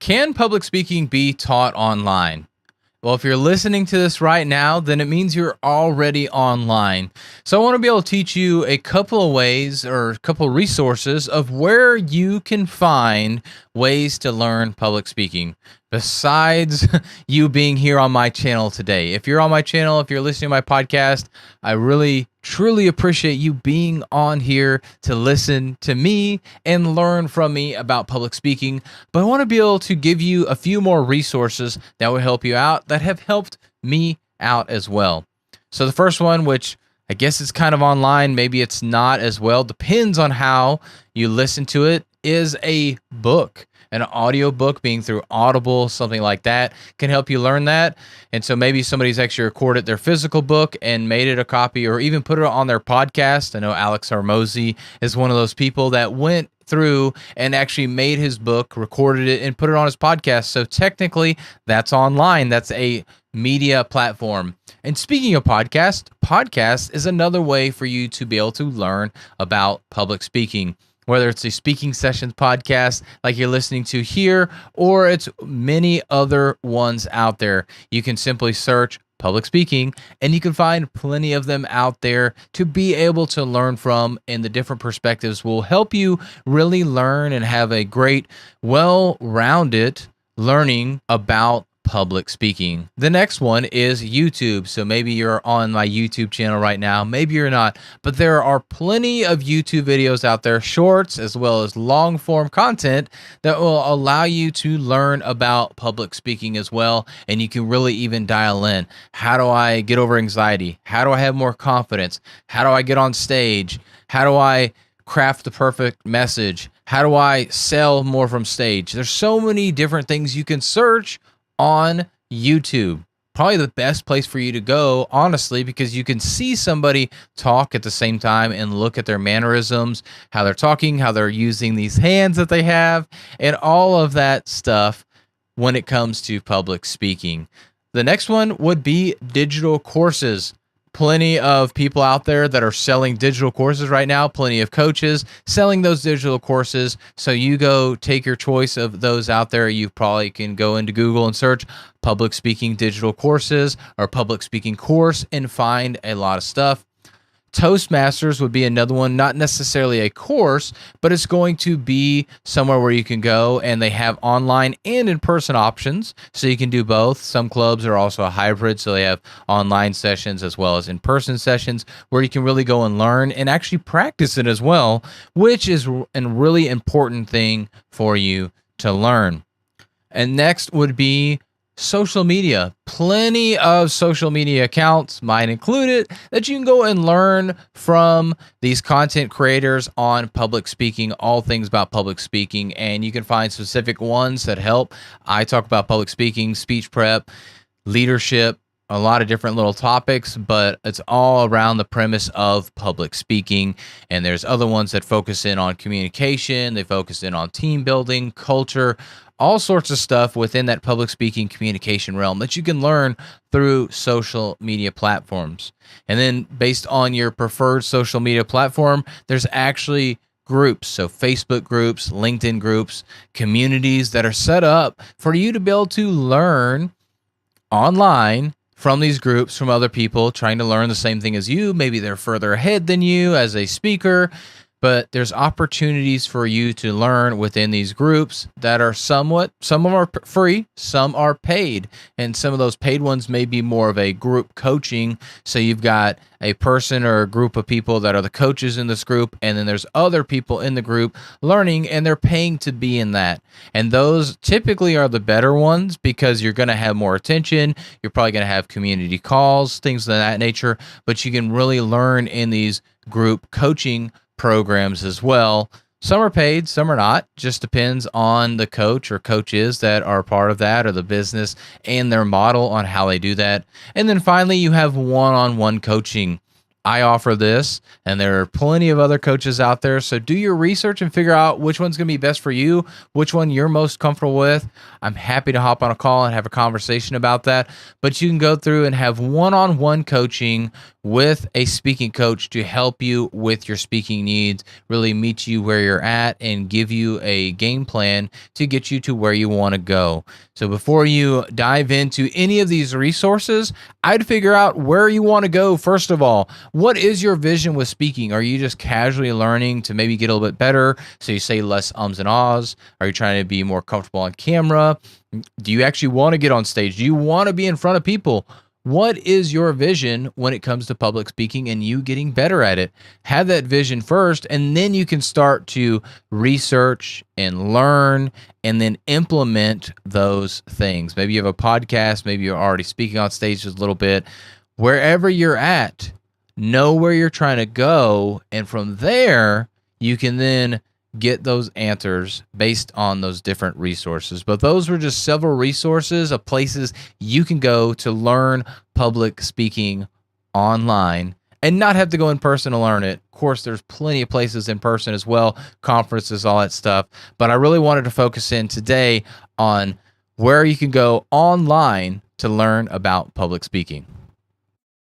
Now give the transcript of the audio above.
Can public speaking be taught online? Well, if you're listening to this right now, then it means you're already online. So I want to be able to teach you a couple of ways or a couple of resources of where you can find ways to learn public speaking besides you being here on my channel today. If you're on my channel, if you're listening to my podcast, I really, truly appreciate you being on here to listen to me and learn from me about public speaking. But I want to be able to give you a few more resources that will help you out, that have helped me out as well. So the first one, which I guess it's kind of online, maybe it's not as well, depends on how you listen to it, is a book. An audio book, being through Audible, something like that, can help you learn that. And so maybe somebody's actually recorded their physical book and made it a copy, or even put it on their podcast. I know Alex Hormozi is one of those people that went through and actually made his book, recorded it, and put it on his podcast. So technically, that's online. That's a media platform. And speaking of podcast is another way for you to be able to learn about public speaking. Whether it's a speaking sessions podcast like you're listening to here, or it's many other ones out there. You can simply search public speaking, and you can find plenty of them out there to be able to learn from, and the different perspectives will help you really learn and have a great, well-rounded learning about public speaking. The next one is YouTube. So maybe you're on my YouTube channel right now, maybe you're not, but there are plenty of YouTube videos out there, shorts as well as long form content that will allow you to learn about public speaking as well. And you can really even dial in. How do I get over anxiety? How do I have more confidence? How do I get on stage? How do I craft the perfect message? How do I sell more from stage? There's so many different things you can search on YouTube. Probably the best place for you to go, honestly, because you can see somebody talk at the same time and look at their mannerisms, how they're talking, how they're using these hands that they have, and all of that stuff when it comes to public speaking. The next one would be digital courses. Plenty of people out there that are selling digital courses right now, plenty of coaches selling those digital courses. So you go take your choice of those out there. You probably can go into Google and search public speaking digital courses or public speaking course and find a lot of stuff. Toastmasters would be another one, not necessarily a course, but it's going to be somewhere where you can go, and they have online and in-person options, so you can do both. Some clubs are also a hybrid, so they have online sessions as well as in-person sessions where you can really go and learn and actually practice it as well, which is a really important thing for you to learn. And next would be social media. Plenty of social media accounts, mine included, that you can go and learn from these content creators on public speaking, all things about public speaking, and you can find specific ones that help. I talk about public speaking, speech prep, leadership, a lot of different little topics, but it's all around the premise of public speaking. And there's other ones that focus in on communication, they focus in on team building, culture, all sorts of stuff within that public speaking communication realm that you can learn through social media platforms. And then based on your preferred social media platform, there's actually groups, so Facebook groups, LinkedIn groups, communities that are set up for you to be able to learn online from these groups, from other people trying to learn the same thing as you. Maybe they're further ahead than you as a speaker, but there's opportunities for you to learn within these groups that are some of them are free, some are paid, and some of those paid ones may be more of a group coaching. So you've got a person or a group of people that are the coaches in this group, and then there's other people in the group learning, and they're paying to be in that. And those typically are the better ones because you're going to have more attention. You're probably going to have community calls, things of that nature, but you can really learn in these group coaching programs as well. Some are paid, some are not. Just depends on the coach or coaches that are part of that, or the business and their model on how they do that. And then finally, you have one-on-one coaching. I offer this, and there are plenty of other coaches out there. So do your research and figure out which one's going to be best for you, which one you're most comfortable with. I'm happy to hop on a call and have a conversation about that. But you can go through and have one-on-one coaching with a speaking coach to help you with your speaking needs, really meet you where you're at and give you a game plan to get you to where you want to go. So before you dive into any of these resources, I'd figure out where you want to go. First of all, what is your vision with speaking? Are you just casually learning to maybe get a little bit better so you say less ums and ahs? Are you trying to be more comfortable on camera? Do you actually want to get on stage? Do you want to be in front of people? What is your vision when it comes to public speaking and you getting better at it? Have that vision first, and then you can start to research and learn and then implement those things. Maybe you have a podcast, maybe you're already speaking on stage just a little bit. Wherever you're at, know where you're trying to go, and from there, you can then get those answers based on those different resources. But those were just several resources of places you can go to learn public speaking online and not have to go in person to learn it. Of course, there's plenty of places in person as well, conferences, all that stuff. But I really wanted to focus in today on where you can go online to learn about public speaking.